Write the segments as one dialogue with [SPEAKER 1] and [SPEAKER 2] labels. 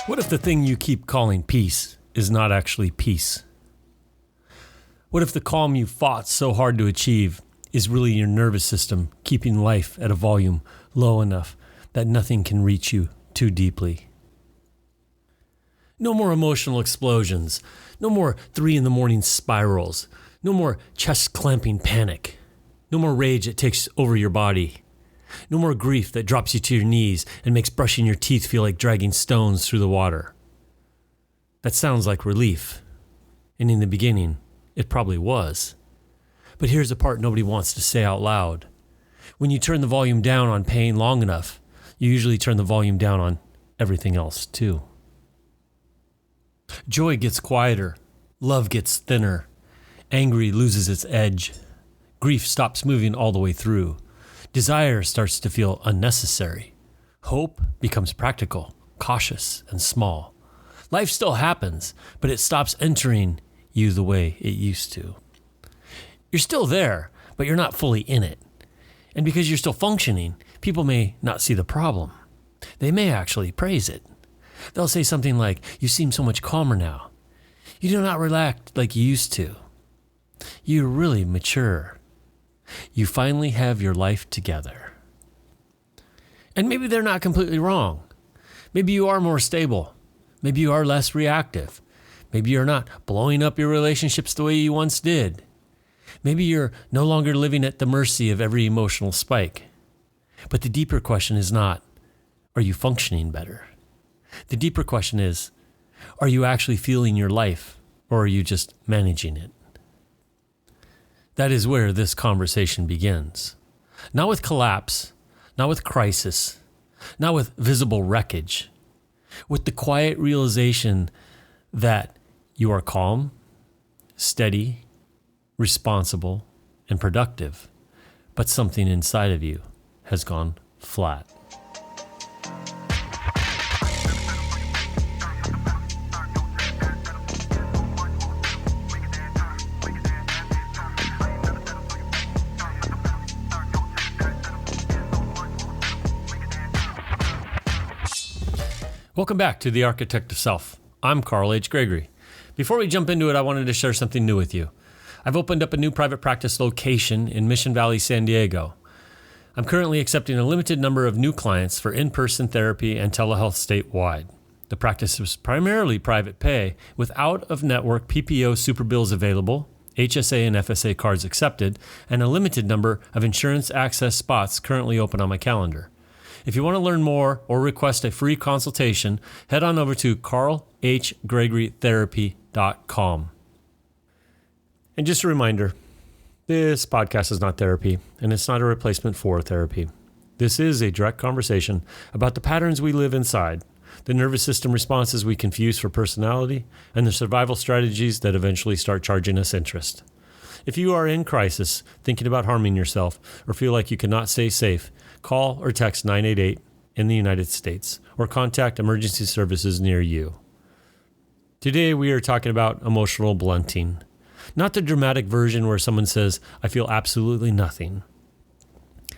[SPEAKER 1] What if the thing you keep calling peace is not actually peace? What if the calm you fought so hard to achieve is really your nervous system keeping life at a volume low enough that nothing can reach you too deeply? No more emotional explosions. No more 3 a.m. spirals. No more chest-clamping panic. No more rage that takes over your body. No more grief that drops you to your knees and makes brushing your teeth feel like dragging stones through the water. That sounds like relief. And in the beginning, it probably was. But here's the part nobody wants to say out loud. When you turn the volume down on pain long enough, you usually turn the volume down on everything else too. Joy gets quieter. Love gets thinner. Anger loses its edge. Grief stops moving all the way through. Desire starts to feel unnecessary. Hope becomes practical, cautious, and small. Life still happens, but it stops entering you the way it used to. You're still there, but you're not fully in it. And because you're still functioning, people may not see the problem. They may actually praise it. They'll say something like, "You seem so much calmer now. You do not relax like you used to. You're really mature. You finally have your life together." And maybe they're not completely wrong. Maybe you are more stable. Maybe you are less reactive. Maybe you're not blowing up your relationships the way you once did. Maybe you're no longer living at the mercy of every emotional spike. But the deeper question is not, are you functioning better? The deeper question is, are you actually feeling your life, or are you just managing it? That is where this conversation begins. Not with collapse, not with crisis, not with visible wreckage, with the quiet realization that you are calm, steady, responsible, and productive, but something inside of you has gone flat. Welcome back to The Architect of Self. I'm Carl H. Gregory. Before we jump into it, I wanted to share something new with you. I've opened up a new private practice location in Mission Valley, San Diego. I'm currently accepting a limited number of new clients for in-person therapy and telehealth statewide. The practice is primarily private pay, with out-of-network PPO super bills available, HSA and FSA cards accepted, and a limited number of insurance access spots currently open on my calendar. If you want to learn more or request a free consultation, head on over to carlhgregorytherapy.com. And just a reminder, this podcast is not therapy, and it's not a replacement for therapy. This is a direct conversation about the patterns we live inside, the nervous system responses we confuse for personality, and the survival strategies that eventually start charging us interest. If you are in crisis, thinking about harming yourself, or feel like you cannot stay safe, call or text 988 in the United States, or contact emergency services near you. Today we are talking about emotional blunting. Not the dramatic version where someone says, "I feel absolutely nothing."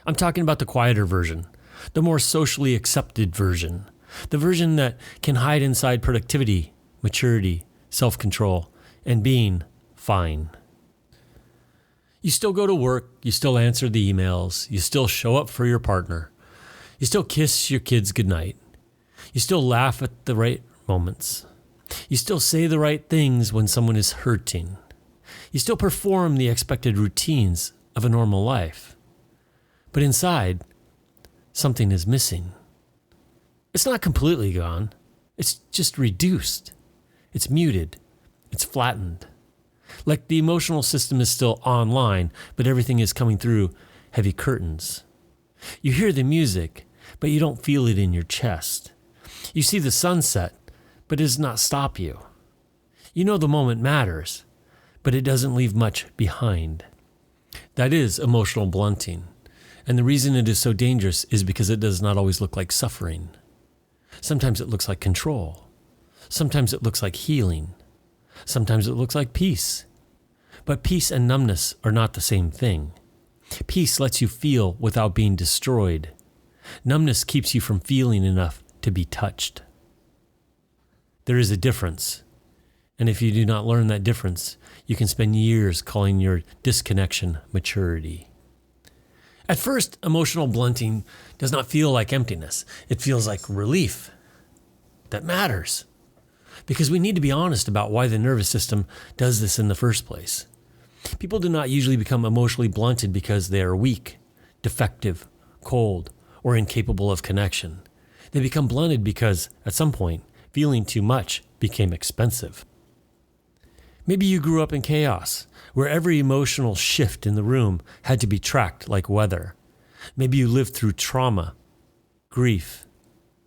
[SPEAKER 1] I'm talking about the quieter version, the more socially accepted version, the version that can hide inside productivity, maturity, self-control, and being fine. You still go to work, you still answer the emails, you still show up for your partner, you still kiss your kids goodnight, you still laugh at the right moments, you still say the right things when someone is hurting, you still perform the expected routines of a normal life. But inside, something is missing. It's not completely gone, it's just reduced, it's muted, it's flattened. Like the emotional system is still online, but everything is coming through heavy curtains. You hear the music, but you don't feel it in your chest. You see the sunset, but it does not stop you. You know the moment matters, but it doesn't leave much behind. That is emotional blunting. And the reason it is so dangerous is because it does not always look like suffering. Sometimes it looks like control. Sometimes it looks like healing. Sometimes it looks like peace. But peace and numbness are not the same thing. Peace lets you feel without being destroyed. Numbness keeps you from feeling enough to be touched. There is a difference. And if you do not learn that difference, you can spend years calling your disconnection maturity. At first, emotional blunting does not feel like emptiness. It feels like relief. That matters. Because we need to be honest about why the nervous system does this in the first place. People do not usually become emotionally blunted because they are weak, defective, cold, or incapable of connection. They become blunted because, at some point, feeling too much became expensive. Maybe you grew up in chaos, where every emotional shift in the room had to be tracked like weather. Maybe you lived through trauma, grief,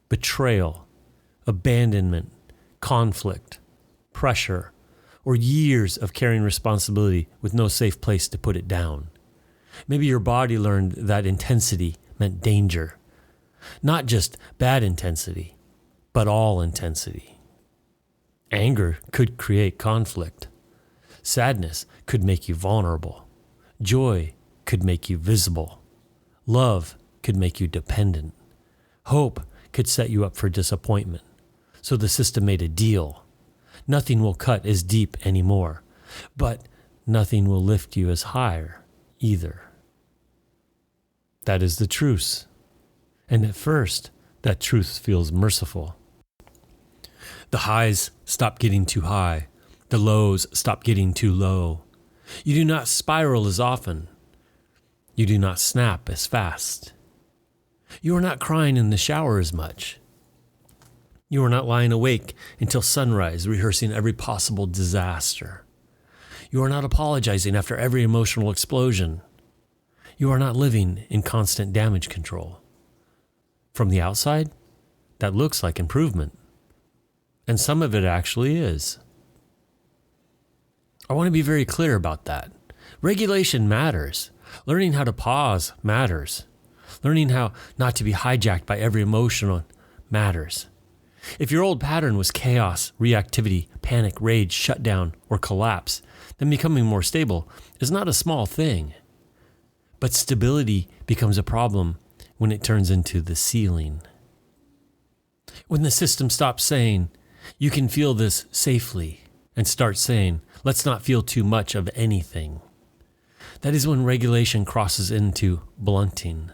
[SPEAKER 1] betrayal, abandonment, conflict, pressure, or years of carrying responsibility with no safe place to put it down. Maybe your body learned that intensity meant danger. Not just bad intensity, but all intensity. Anger could create conflict. Sadness could make you vulnerable. Joy could make you visible. Love could make you dependent. Hope could set you up for disappointment. So the system made a deal. Nothing will cut as deep anymore, but nothing will lift you as higher either. That is the truce. And at first, that truth feels merciful. The highs stop getting too high. The lows stop getting too low. You do not spiral as often. You do not snap as fast. You are not crying in the shower as much. You are not lying awake until sunrise, rehearsing every possible disaster. You are not apologizing after every emotional explosion. You are not living in constant damage control. From the outside, that looks like improvement. And some of it actually is. I want to be very clear about that. Regulation matters. Learning how to pause matters. Learning how not to be hijacked by every emotion matters. If your old pattern was chaos, reactivity, panic, rage, shutdown, or collapse, then becoming more stable is not a small thing. But stability becomes a problem when it turns into the ceiling. When the system stops saying, you can feel this safely, and starts saying, let's not feel too much of anything. That is when regulation crosses into blunting.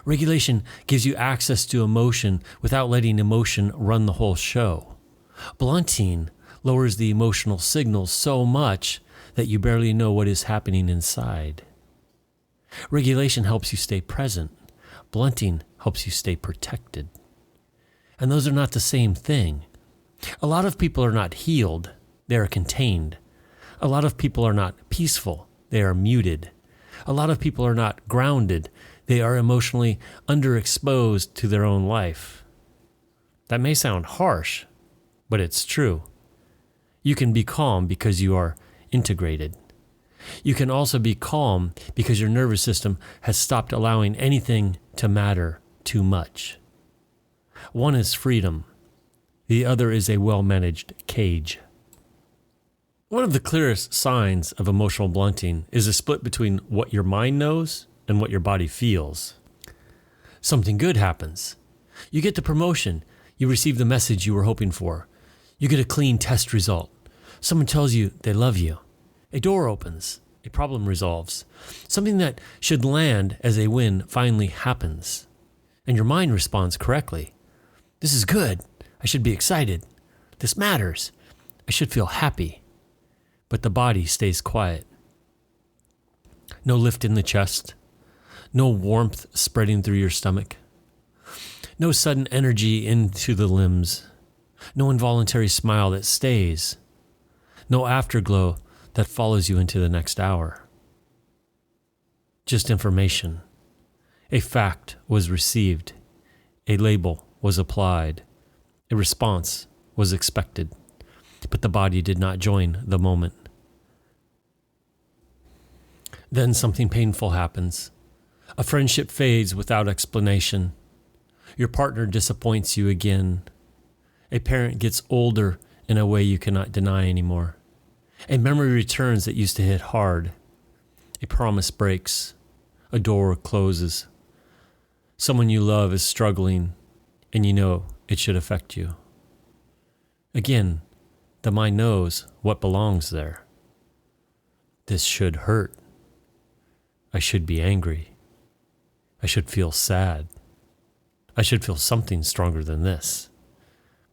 [SPEAKER 1] Regulation gives you access to emotion without letting emotion run the whole show. Blunting lowers the emotional signals so much that you barely know what is happening inside. Regulation helps you stay present. Blunting helps you stay protected. And those are not the same thing. A lot of people are not healed, they are contained. A lot of people are not peaceful, they are muted. A lot of people are not grounded, they are emotionally underexposed to their own life. That may sound harsh, but it's true. You can be calm because you are integrated. You can also be calm because your nervous system has stopped allowing anything to matter too much. One is freedom. The other is a well-managed cage. One of the clearest signs of emotional blunting is a split between what your mind knows and what your body feels. Something good happens. You get the promotion. You receive the message you were hoping for. You get a clean test result. Someone tells you they love you. A door opens. A problem resolves. Something that should land as a win finally happens. And your mind responds correctly. This is good. I should be excited. This matters. I should feel happy. But the body stays quiet. No lift in the chest. No warmth spreading through your stomach. No sudden energy into the limbs. No involuntary smile that stays. No afterglow that follows you into the next hour. Just information. A fact was received. A label was applied. A response was expected. But the body did not join the moment. Then something painful happens. A friendship fades without explanation. Your partner disappoints you again. A parent gets older in a way you cannot deny anymore. A memory returns that used to hit hard. A promise breaks. A door closes. Someone you love is struggling, and you know it should affect you. Again, the mind knows what belongs there. This should hurt. I should be angry. I should feel sad. I should feel something stronger than this.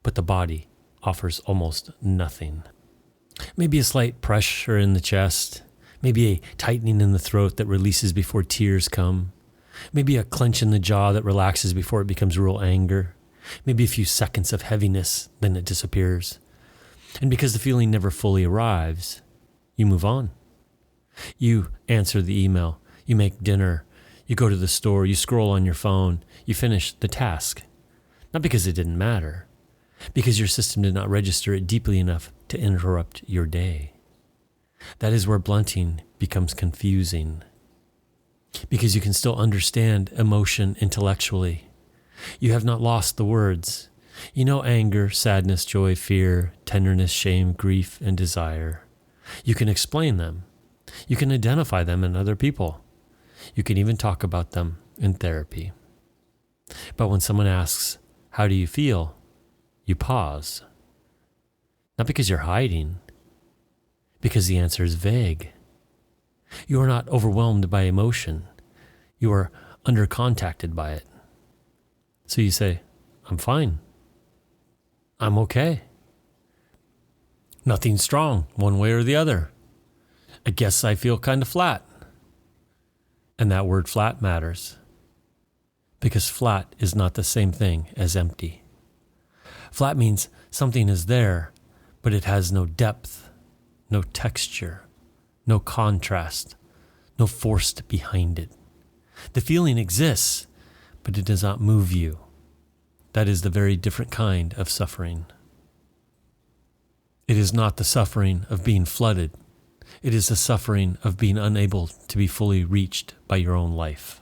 [SPEAKER 1] But the body offers almost nothing. Maybe a slight pressure in the chest. Maybe a tightening in the throat that releases before tears come. Maybe a clench in the jaw that relaxes before it becomes real anger. Maybe a few seconds of heaviness, then it disappears. And because the feeling never fully arrives, you move on. You answer the email. You make dinner. You go to the store. You scroll on your phone. You finish the task. Not because it didn't matter. Because your system did not register it deeply enough to interrupt your day. That is where blunting becomes confusing. Because you can still understand emotion intellectually. You have not lost the words. You know anger, sadness, joy, fear, tenderness, shame, grief, and desire. You can explain them. You can identify them in other people. You can even talk about them in therapy. But when someone asks, "How do you feel?" you pause. Not because you're hiding, because the answer is vague. You are not overwhelmed by emotion. You are under-contacted by it. So you say, "I'm fine. I'm okay. Nothing strong, one way or the other. I guess I feel kind of flat." And that word flat matters. Because flat is not the same thing as empty. Flat means something is there, but it has no depth, no texture, no contrast, no force behind it. The feeling exists, but it does not move you. That is the very different kind of suffering. It is not the suffering of being flooded. It is the suffering of being unable to be fully reached by your own life.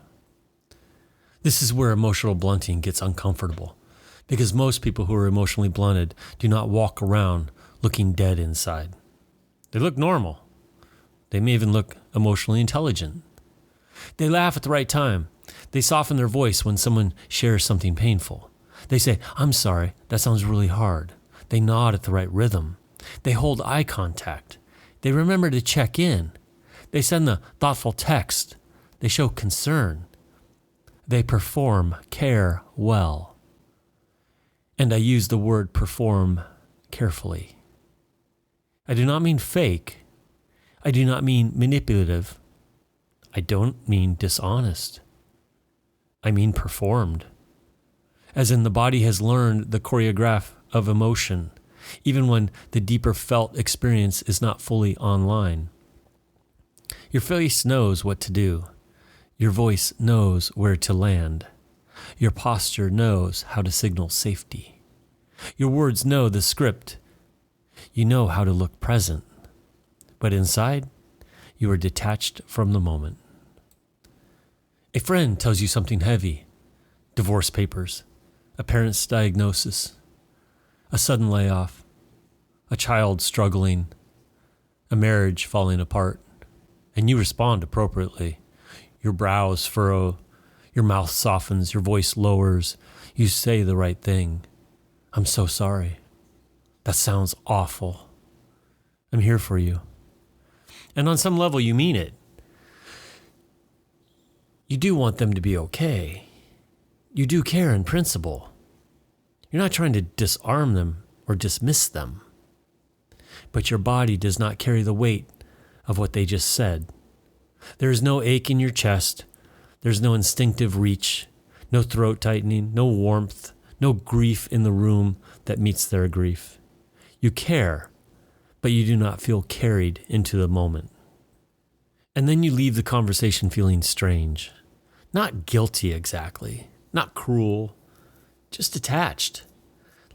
[SPEAKER 1] This is where emotional blunting gets uncomfortable, because most people who are emotionally blunted do not walk around looking dead inside. They look normal. They may even look emotionally intelligent. They laugh at the right time. They soften their voice when someone shares something painful. They say, "I'm sorry, that sounds really hard." They nod at the right rhythm. They hold eye contact. They remember to check in. They send the thoughtful text. They show concern. They perform care well. And I use the word perform carefully. I do not mean fake. I do not mean manipulative. I don't mean dishonest. I mean performed. As in, the body has learned the choreograph of emotion, even when the deeper felt experience is not fully online. Your face knows what to do. Your voice knows where to land. Your posture knows how to signal safety. Your words know the script. You know how to look present. But inside, you are detached from the moment. A friend tells you something heavy. Divorce papers, a parent's diagnosis, a sudden layoff, a child struggling, a marriage falling apart, and you respond appropriately. Your brows furrow, your mouth softens, your voice lowers, you say the right thing. "I'm so sorry. That sounds awful. I'm here for you." And on some level, you mean it. You do want them to be okay. You do care in principle. You're not trying to disarm them or dismiss them. But your body does not carry the weight of what they just said. There is no ache in your chest. There's no instinctive reach, no throat tightening, no warmth, no grief in the room that meets their grief. You care, but you do not feel carried into the moment. And then you leave the conversation feeling strange. Not guilty exactly, not cruel, just detached.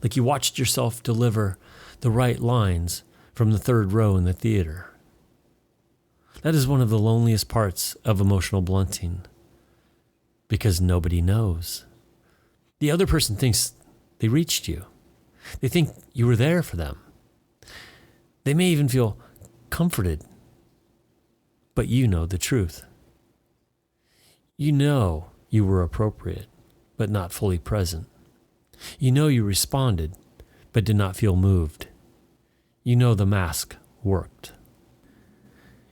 [SPEAKER 1] Like you watched yourself deliver the right lines from the third row in the theater. That is one of the loneliest parts of emotional blunting, because nobody knows. The other person thinks they reached you. They think you were there for them. They may even feel comforted, but you know the truth. You know you were appropriate, but not fully present. You know you responded, but did not feel moved. You know the mask worked.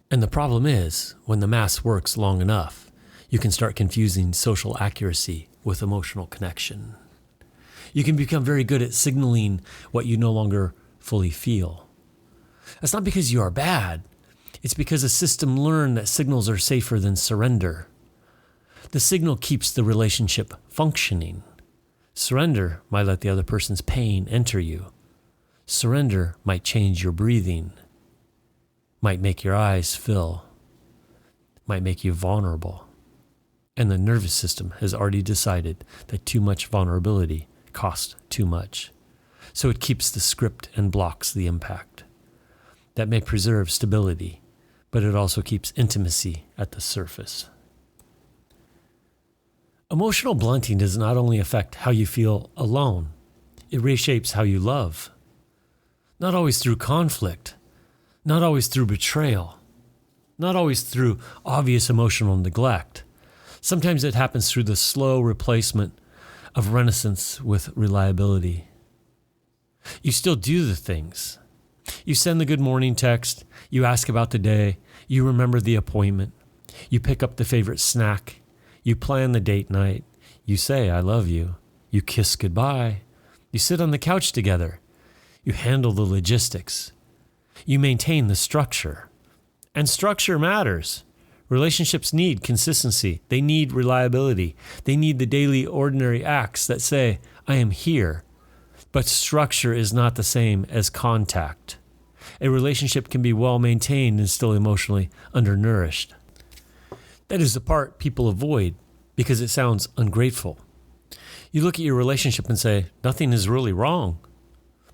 [SPEAKER 1] And the problem is, when the mask works long enough, you can start confusing social accuracy with emotional connection. You can become very good at signaling what you no longer fully feel. That's not because you are bad. It's because a system learned that signals are safer than surrender. The signal keeps the relationship functioning. Surrender might let the other person's pain enter you. Surrender might change your breathing, might make your eyes fill, might make you vulnerable. And the nervous system has already decided that too much vulnerability costs too much. So it keeps the script and blocks the impact. That may preserve stability, but it also keeps intimacy at the surface. Emotional blunting does not only affect how you feel alone, it reshapes how you love. Not always through conflict, not always through betrayal, not always through obvious emotional neglect. Sometimes it happens through the slow replacement of reticence with reliability. You still do the things. You send the good morning text, you ask about the day, you remember the appointment, you pick up the favorite snack, you plan the date night, you say I love you, you kiss goodbye, you sit on the couch together, you handle the logistics, you maintain the structure. And structure matters. Relationships need consistency. They need reliability. They need the daily ordinary acts that say, I am here. But structure is not the same as contact. A relationship can be well maintained and still emotionally undernourished. That is the part people avoid because it sounds ungrateful. You look at your relationship and say, nothing is really wrong.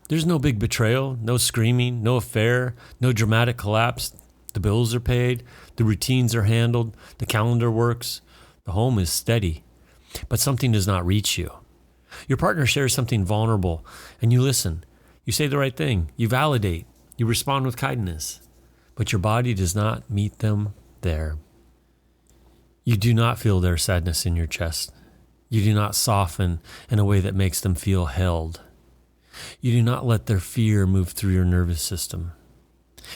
[SPEAKER 1] There's no big betrayal, no screaming, no affair, no dramatic collapse. The bills are paid, the routines are handled, the calendar works, the home is steady. But something does not reach you. Your partner shares something vulnerable, and you listen. You say the right thing. You validate. You respond with kindness. But your body does not meet them there. You do not feel their sadness in your chest. You do not soften in a way that makes them feel held. You do not let their fear move through your nervous system.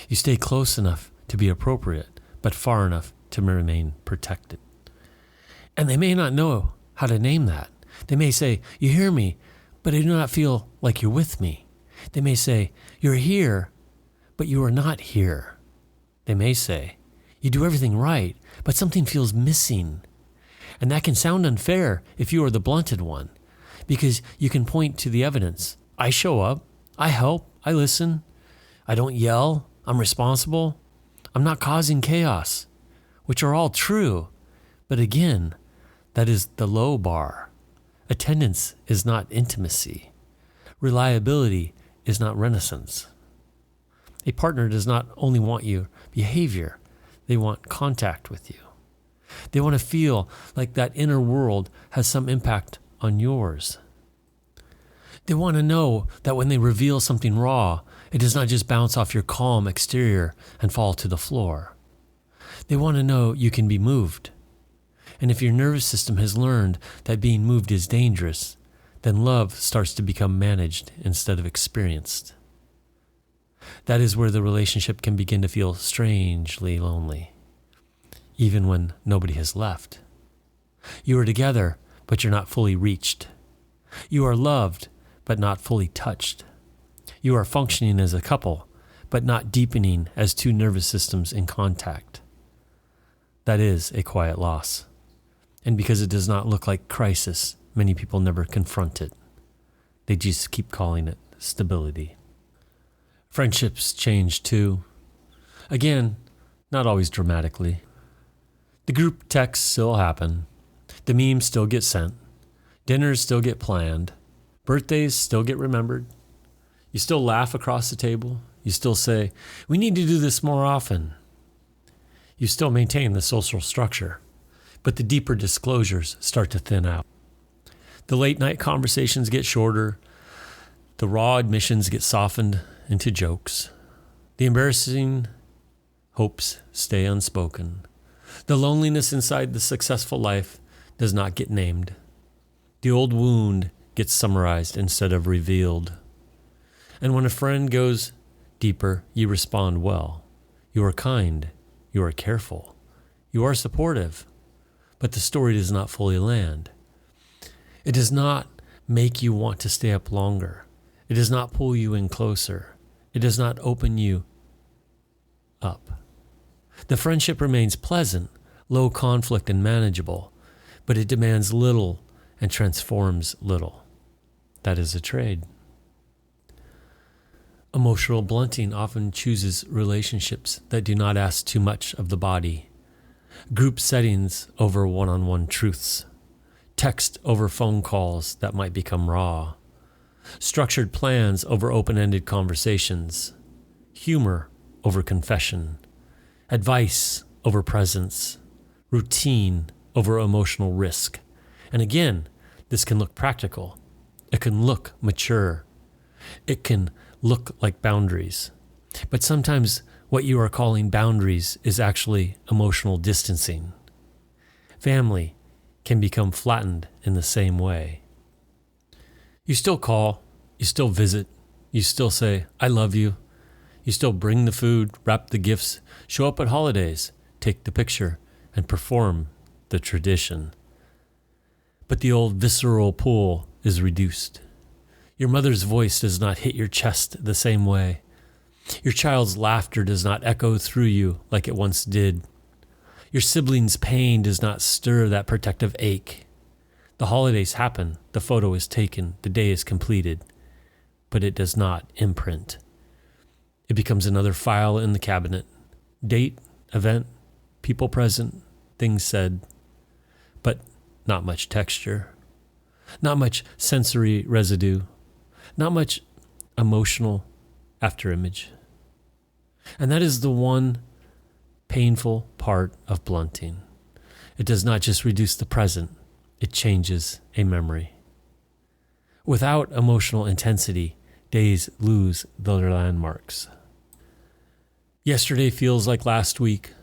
[SPEAKER 1] You stay close enough to be appropriate, but far enough to remain protected. And they may not know how to name that. They may say, you hear me, but I do not feel like you're with me. They may say, you're here, but you are not here. They may say, you do everything right, but something feels missing. And that can sound unfair if you are the blunted one, because you can point to the evidence. I show up, I help, I listen, I don't yell, I'm responsible, I'm not causing chaos, which are all true. But again, that is the low bar. Attendance is not intimacy. Reliability is not renaissance. A partner does not only want your behavior, they want contact with you. They want to feel like that inner world has some impact on yours. They want to know that when they reveal something raw, it does not just bounce off your calm exterior and fall to the floor. They want to know you can be moved. And if your nervous system has learned that being moved is dangerous, then love starts to become managed instead of experienced. That is where the relationship can begin to feel strangely lonely, even when nobody has left. You are together, but you're not fully reached. You are loved, but not fully touched. You are functioning as a couple, but not deepening as two nervous systems in contact. That is a quiet loss. And because it does not look like crisis, many people never confront it. They just keep calling it stability. Friendships change too. Again, not always dramatically. The group texts still happen. The memes still get sent. Dinners still get planned. Birthdays still get remembered. You still laugh across the table. You still say, we need to do this more often. You still maintain the social structure, but the deeper disclosures start to thin out. The late night conversations get shorter. The raw admissions get softened into jokes. The embarrassing hopes stay unspoken. The loneliness inside the successful life does not get named. The old wound gets summarized instead of revealed. And when a friend goes deeper, you respond well. You are kind. You are careful. You are supportive. But the story does not fully land. It does not make you want to stay up longer. It does not pull you in closer. It does not open you up. The friendship remains pleasant, low conflict, and manageable, but it demands little and transforms little. That is a trade. Emotional blunting often chooses relationships that do not ask too much of the body, group settings over one-on-one truths, text over phone calls that might become raw, structured plans over open-ended conversations, humor over confession, advice over presence, routine over emotional risk. And again, this can look practical. It can look mature. It can look like boundaries. But sometimes what you are calling boundaries is actually emotional distancing. Family can become flattened in the same way. You still call, you still visit, you still say, I love you. You still bring the food, wrap the gifts, show up at holidays, take the picture, and perform the tradition. But the old visceral pull is reduced. Your mother's voice does not hit your chest the same way. Your child's laughter does not echo through you like it once did. Your sibling's pain does not stir that protective ache. The holidays happen, the photo is taken, the day is completed, but it does not imprint. It becomes another file in the cabinet. Date, event, people present, things said, but not much texture, not much sensory residue, not much emotional afterimage. And that is the one painful part of blunting. It does not just reduce the present, it changes a memory. Without emotional intensity, days lose their landmarks. Yesterday feels like last week.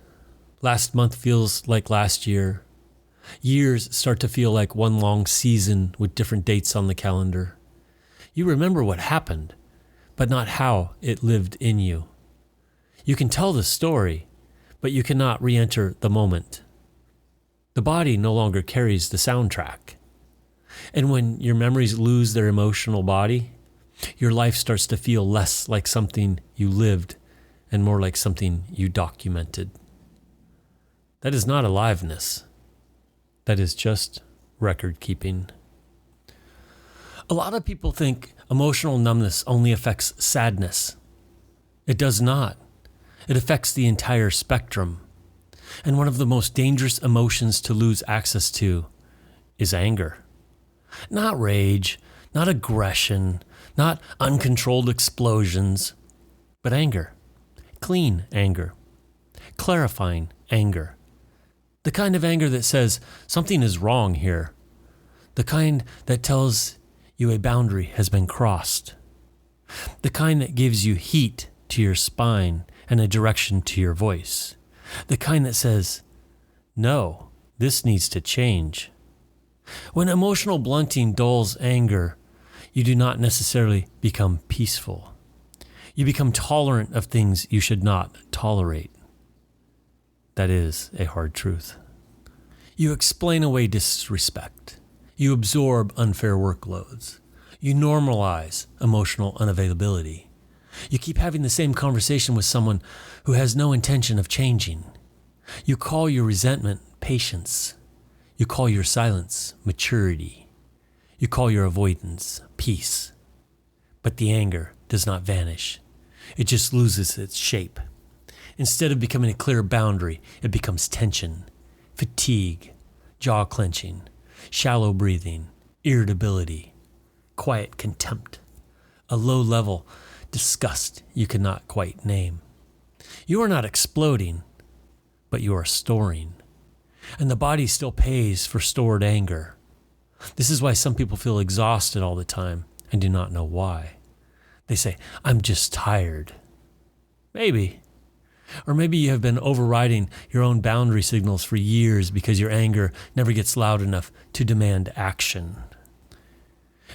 [SPEAKER 1] Last month feels like last year. Years start to feel like one long season with different dates on the calendar. You remember what happened, but not how it lived in you. You can tell the story, but you cannot re-enter the moment. The body no longer carries the soundtrack. And when your memories lose their emotional body, your life starts to feel less like something you lived and more like something you documented. That is not aliveness. That is just record keeping. A lot of people think emotional numbness only affects sadness. It does not. It affects the entire spectrum. And one of the most dangerous emotions to lose access to is anger. Not rage, not aggression, not uncontrolled explosions, but anger. Clean anger. Clarifying anger. The kind of anger that says something is wrong here. The kind that tells you a boundary has been crossed. The kind that gives you heat to your spine and a direction to your voice. The kind that says, no, this needs to change. When emotional blunting dulls anger, you do not necessarily become peaceful. You become tolerant of things you should not tolerate. That is a hard truth. You explain away disrespect. You absorb unfair workloads. You normalize emotional unavailability. You keep having the same conversation with someone who has no intention of changing. You call your resentment patience. You call your silence maturity. You call your avoidance peace. But the anger does not vanish. It just loses its shape. Instead of becoming a clear boundary, it becomes tension, fatigue, jaw clenching, shallow breathing, irritability, quiet contempt, a low-level disgust you cannot quite name. You are not exploding, but you are storing. And the body still pays for stored anger. This is why some people feel exhausted all the time and do not know why. They say, I'm just tired. Maybe. Or maybe you have been overriding your own boundary signals for years because your anger never gets loud enough to demand action.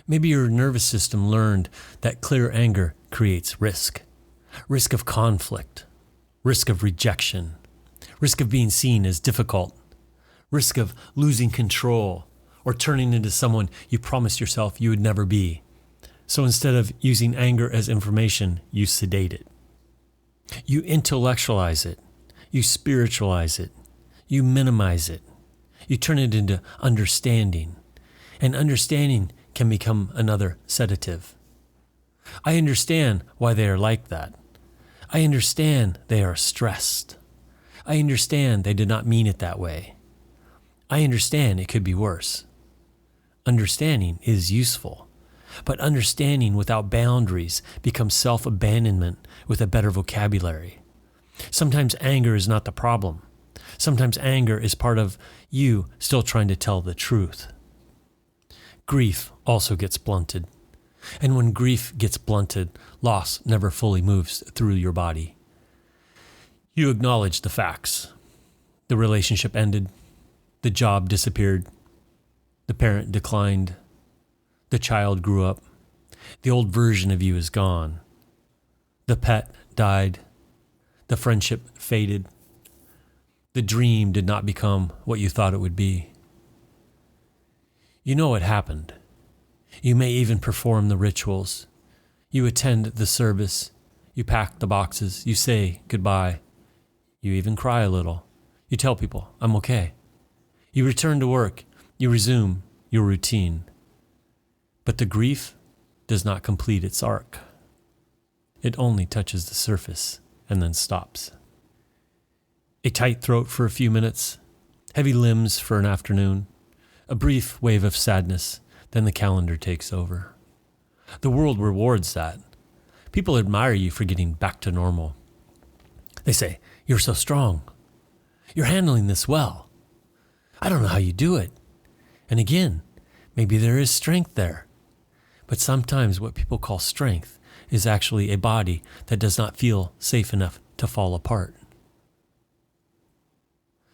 [SPEAKER 1] Maybe your nervous system learned that clear anger creates risk. Risk of conflict, risk of rejection, risk of being seen as difficult, risk of losing control or turning into someone you promised yourself you would never be. So instead of using anger as information, you sedate it. You intellectualize it. You spiritualize it. You minimize it. You turn it into understanding. And understanding can become another sedative. I understand why they are like that. I understand they are stressed. I understand they did not mean it that way. I understand it could be worse. Understanding is useful, but understanding without boundaries becomes self-abandonment with a better vocabulary. Sometimes anger is not the problem. Sometimes anger is part of you still trying to tell the truth. Grief also gets blunted. And when grief gets blunted, loss never fully moves through your body. You acknowledge the facts. The relationship ended. The job disappeared. The parent declined. The child grew up. The old version of you is gone. The pet died. The friendship faded. The dream did not become what you thought it would be. You know what happened. You may even perform the rituals. You attend the service. You pack the boxes. You say goodbye. You even cry a little. You tell people, I'm okay. You return to work. You resume your routine. But the grief does not complete its arc. It only touches the surface and then stops. A tight throat for a few minutes, heavy limbs for an afternoon, a brief wave of sadness, then the calendar takes over. The world rewards that. People admire you for getting back to normal. They say, you're so strong. You're handling this well. I don't know how you do it. And again, maybe there is strength there. But sometimes what people call strength is actually a body that does not feel safe enough to fall apart.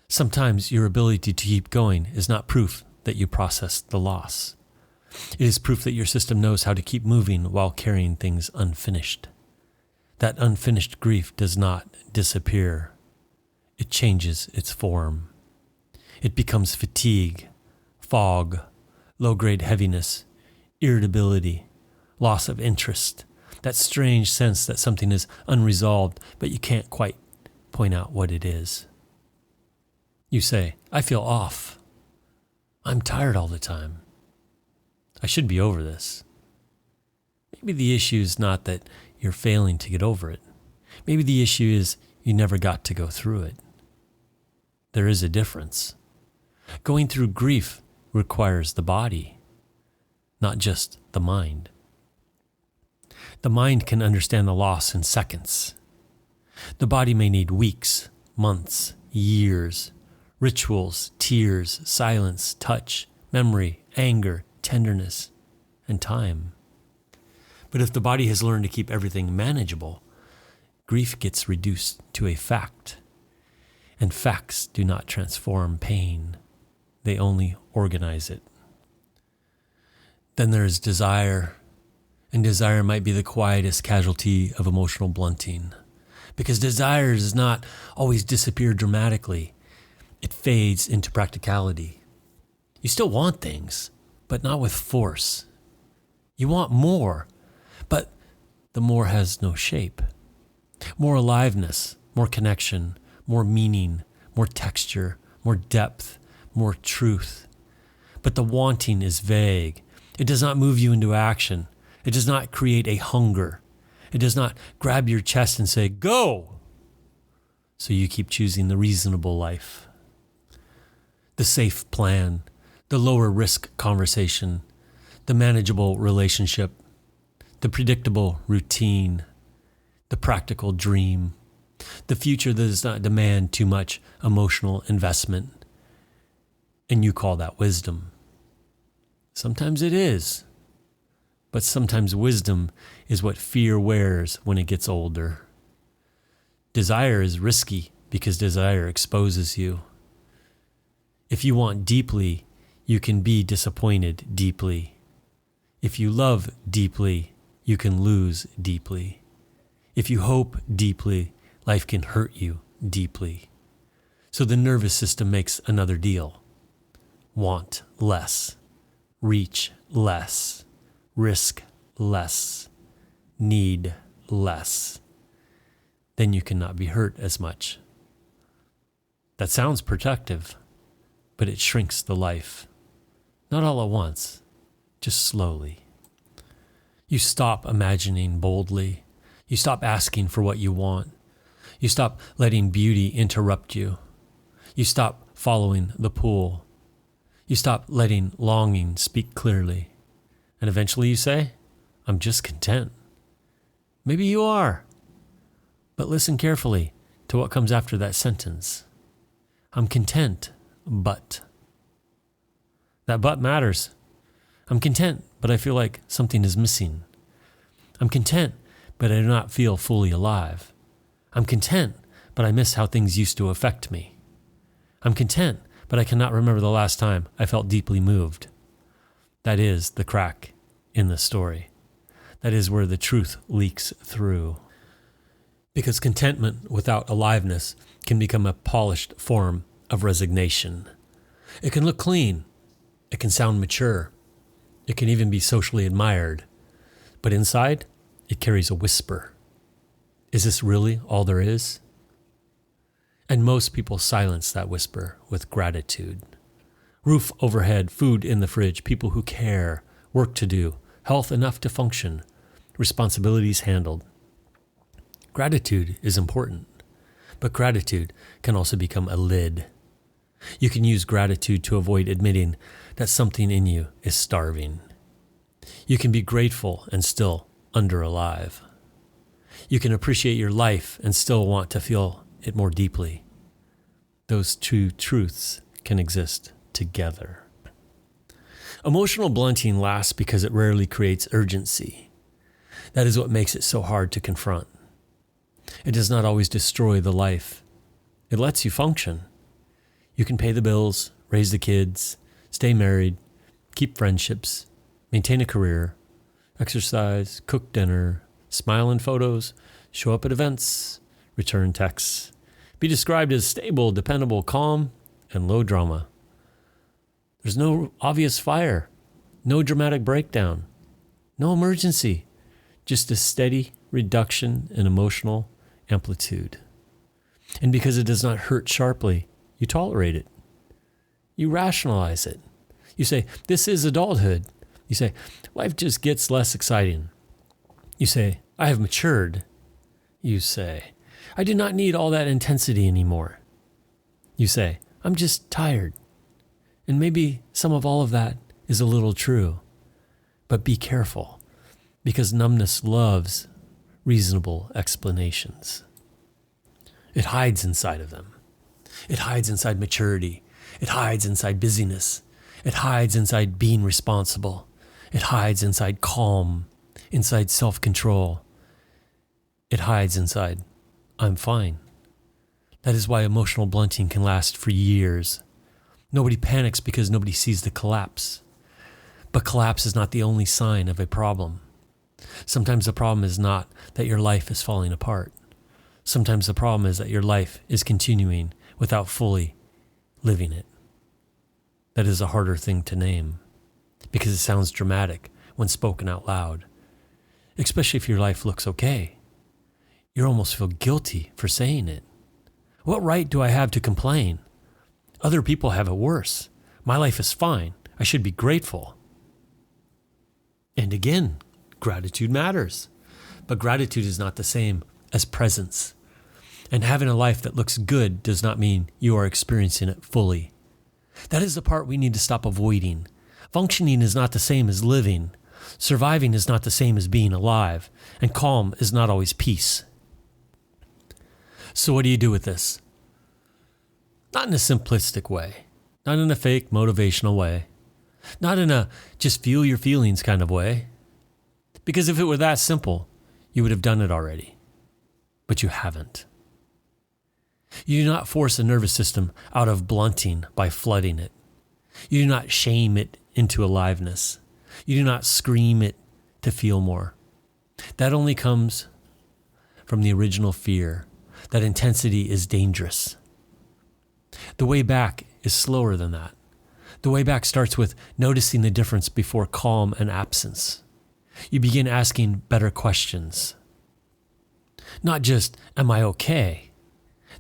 [SPEAKER 1] Sometimes your ability to keep going is not proof that you processed the loss. It is proof that your system knows how to keep moving while carrying things unfinished. That unfinished grief does not disappear. It changes its form. It becomes fatigue, fog, low-grade heaviness, irritability, loss of interest, that strange sense that something is unresolved, but you can't quite point out what it is. You say, I feel off. I'm tired all the time. I should be over this. Maybe the issue is not that you're failing to get over it. Maybe the issue is you never got to go through it. There is a difference. Going through grief requires the body, not just the mind. The mind can understand the loss in seconds. The body may need weeks, months, years, rituals, tears, silence, touch, memory, anger, tenderness, and time. But if the body has learned to keep everything manageable, grief gets reduced to a fact. And facts do not transform pain. They only organize it. Then there is desire, and desire might be the quietest casualty of emotional blunting. Because desire does not always disappear dramatically. It fades into practicality. You still want things, but not with force. You want more, but the more has no shape. More aliveness, more connection, more meaning, more texture, more depth, more truth. But the wanting is vague. It does not move you into action. It does not create a hunger. It does not grab your chest and say, go! So you keep choosing the reasonable life. The safe plan, the lower risk conversation, the manageable relationship, the predictable routine, the practical dream, the future that does not demand too much emotional investment. And you call that wisdom. Sometimes it is, but sometimes wisdom is what fear wears when it gets older. Desire is risky because desire exposes you. If you want deeply, you can be disappointed deeply. If you love deeply, you can lose deeply. If you hope deeply, life can hurt you deeply. So the nervous system makes another deal. Want less, reach less, risk less, need less. Then you cannot be hurt as much. That sounds protective, but it shrinks the life. Not all at once, just slowly. You stop imagining boldly. You stop asking for what you want. You stop letting beauty interrupt you. You stop following the pool. You stop letting longing speak clearly. And eventually you say, I'm just content. Maybe you are. But listen carefully to what comes after that sentence. I'm content, but. That but matters. I'm content, but I feel like something is missing. I'm content, but I do not feel fully alive. I'm content, but I miss how things used to affect me. I'm content, but I cannot remember the last time I felt deeply moved. That is the crack in the story. That is where the truth leaks through. Because contentment without aliveness can become a polished form of resignation. It can look clean. It can sound mature. It can even be socially admired. But inside, it carries a whisper. Is this really all there is? And most people silence that whisper with gratitude. Roof overhead, food in the fridge, people who care, work to do, health enough to function, responsibilities handled. Gratitude is important, but gratitude can also become a lid. You can use gratitude to avoid admitting that something in you is starving. You can be grateful and still under-alive. You can appreciate your life and still want to feel it more deeply. Those two truths can exist together. Emotional blunting lasts because it rarely creates urgency. That is what makes it so hard to confront. It does not always destroy the life. It lets you function. You can pay the bills, raise the kids, stay married, keep friendships, maintain a career, exercise, cook dinner, smile in photos, show up at events, return texts, be described as stable, dependable, calm, and low drama. There's no obvious fire, no dramatic breakdown, no emergency, just a steady reduction in emotional amplitude. And because it does not hurt sharply, you tolerate it. You rationalize it. You say, this is adulthood. You say, life just gets less exciting. You say, I have matured. You say, I do not need all that intensity anymore. You say, I'm just tired. And maybe some of all of that is a little true. But be careful, because numbness loves reasonable explanations. It hides inside of them. It hides inside maturity. It hides inside busyness. It hides inside being responsible. It hides inside calm, inside self-control. It hides inside, I'm fine. That is why emotional blunting can last for years. Nobody panics because nobody sees the collapse. But collapse is not the only sign of a problem. Sometimes the problem is not that your life is falling apart. Sometimes the problem is that your life is continuing without fully living it. That is a harder thing to name because it sounds dramatic when spoken out loud, especially if your life looks okay. You almost feel guilty for saying it. What right do I have to complain? Other people have it worse. My life is fine. I should be grateful. And again, gratitude matters. But gratitude is not the same as presence. And having a life that looks good does not mean you are experiencing it fully. That is the part we need to stop avoiding. Functioning is not the same as living. Surviving is not the same as being alive. And calm is not always peace. So what do you do with this? Not in a simplistic way. Not in a fake motivational way. Not in a just feel your feelings kind of way. Because if it were that simple, you would have done it already. But you haven't. You do not force a nervous system out of blunting by flooding it. You do not shame it into aliveness. You do not scream it to feel more. That only comes from the original fear that intensity is dangerous. The way back is slower than that. The way back starts with noticing the difference before calm and absence. You begin asking better questions. Not just, am I okay?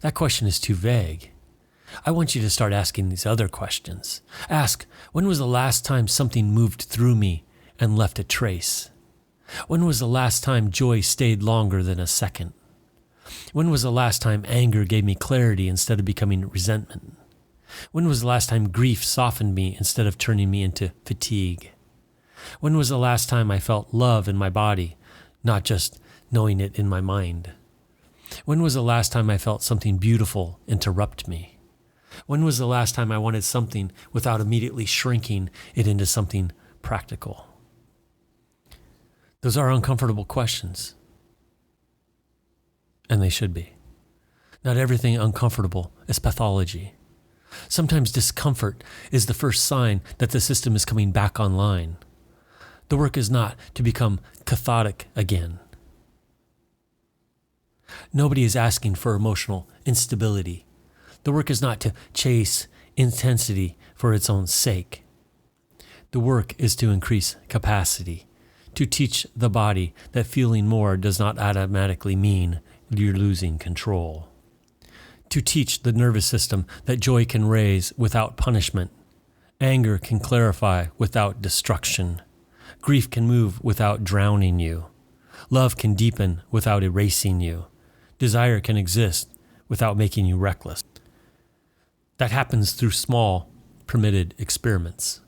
[SPEAKER 1] That question is too vague. I want you to start asking these other questions. Ask, when was the last time something moved through me and left a trace? When was the last time joy stayed longer than a second? When was the last time anger gave me clarity instead of becoming resentment? When was the last time grief softened me instead of turning me into fatigue? When was the last time I felt love in my body, not just knowing it in my mind? When was the last time I felt something beautiful interrupt me? When was the last time I wanted something without immediately shrinking it into something practical? Those are uncomfortable questions. And they should be. Not everything uncomfortable is pathology. Sometimes discomfort is the first sign that the system is coming back online. The work is not to become cathartic again. Nobody is asking for emotional instability. The work is not to chase intensity for its own sake. The work is to increase capacity, to teach the body that feeling more does not automatically mean you're losing control. To teach the nervous system that joy can raise without punishment, anger can clarify without destruction, grief can move without drowning you, love can deepen without erasing you, desire can exist without making you reckless. That happens through small, permitted experiments.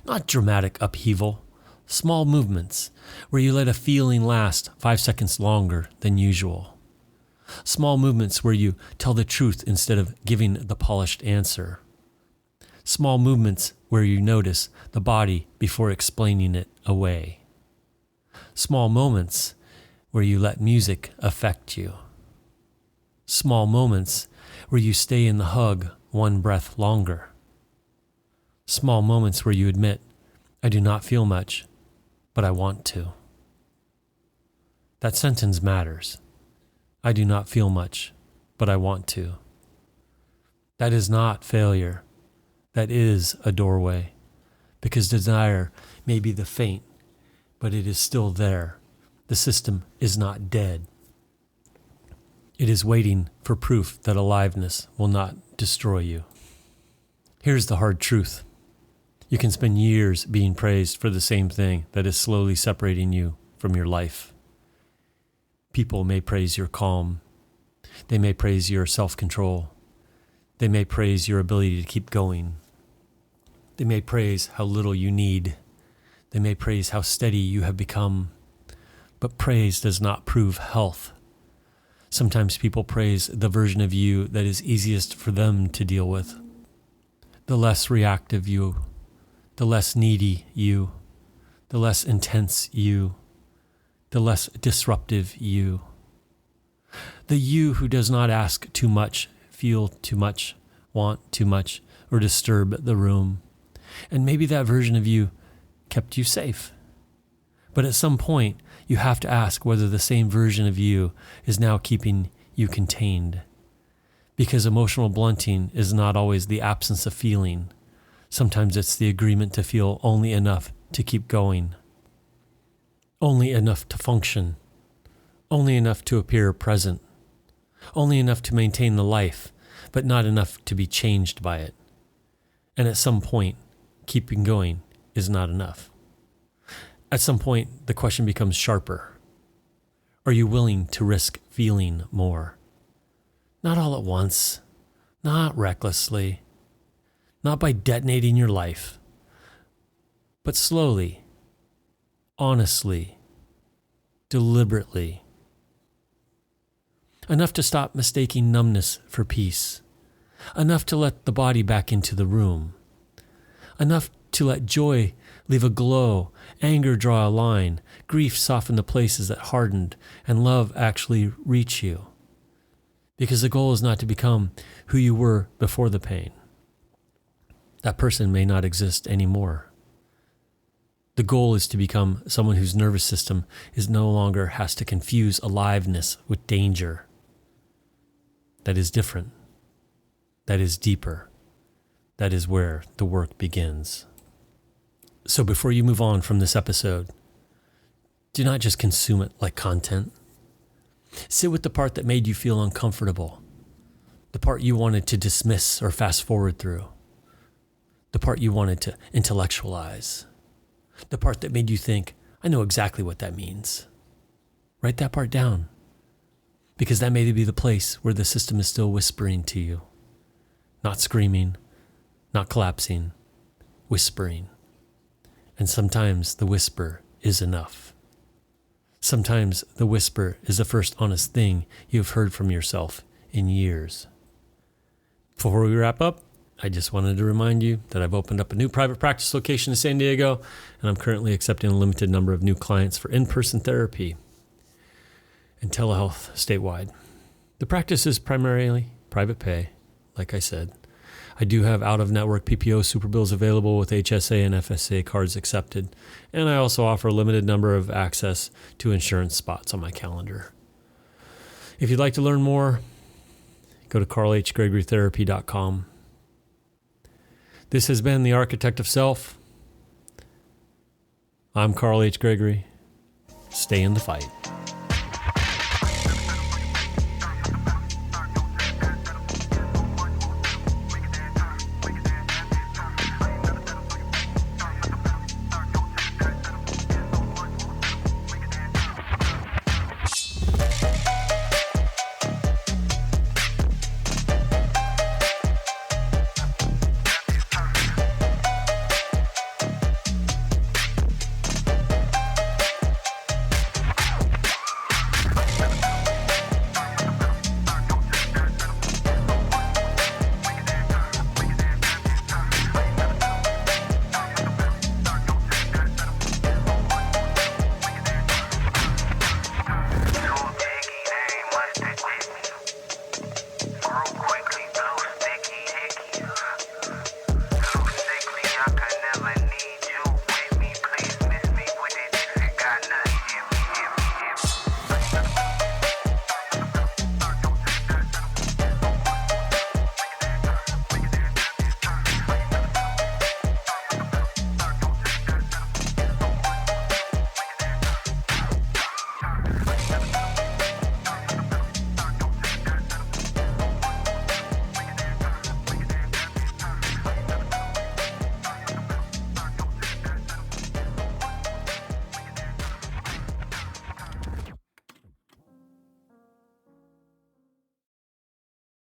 [SPEAKER 1] Not dramatic upheaval, small movements where you let a feeling last 5 seconds longer than usual. Small movements where you tell the truth instead of giving the polished answer. Small movements where you notice the body before explaining it away. Small moments where you let music affect you. Small moments where you stay in the hug one breath longer. Small moments where you admit, I do not feel much, but I want to. That sentence matters. I do not feel much, but I want to. That is not failure. That is a doorway, because desire may be the faint, but it is still there. The system is not dead. It is waiting for proof that aliveness will not destroy you. Here's the hard truth. You can spend years being praised for the same thing that is slowly separating you from your life. People may praise your calm. They may praise your self-control. They may praise your ability to keep going. They may praise how little you need. They may praise how steady you have become. But praise does not prove health. Sometimes people praise the version of you that is easiest for them to deal with. The less reactive you, the less needy you, the less intense you, the less disruptive you. The you who does not ask too much, feel too much, want too much, or disturb the room. And maybe that version of you kept you safe. But at some point, you have to ask whether the same version of you is now keeping you contained. Because emotional blunting is not always the absence of feeling. Sometimes it's the agreement to feel only enough to keep going. Only enough to function. Only enough to appear present. Only enough to maintain the life, but not enough to be changed by it. And at some point, keeping going is not enough. At some point, the question becomes sharper. Are you willing to risk feeling more? Not all at once, not recklessly, not by detonating your life, but slowly, honestly, deliberately. Enough to stop mistaking numbness for peace. Enough to let the body back into the room. Enough to let joy leave a glow, anger draw a line, grief soften the places that hardened, and love actually reach you. Because the goal is not to become who you were before the pain. That person may not exist anymore. The goal is to become someone whose nervous system is no longer has to confuse aliveness with danger. That is different. That is deeper. That is where the work begins. So before you move on from this episode, do not just consume it like content. Sit with the part that made you feel uncomfortable, the part you wanted to dismiss or fast forward through, the part you wanted to intellectualize, the part that made you think, I know exactly what that means. Write that part down, because that may be the place where the system is still whispering to you. Not screaming, not collapsing, whispering. And sometimes the whisper is enough. Sometimes the whisper is the first honest thing you've heard from yourself in years. Before we wrap up, I just wanted to remind you that I've opened up a new private practice location in San Diego, and I'm currently accepting a limited number of new clients for in-person therapy and telehealth statewide. The practice is primarily private pay, like I said. I do have out-of-network PPO super bills available with HSA and FSA cards accepted, and I also offer a limited number of access to insurance spots on my calendar. If you'd like to learn more, go to carlhgregorytherapy.com. This has been The Architect of Self. I'm Carl H. Gregory. Stay in the fight.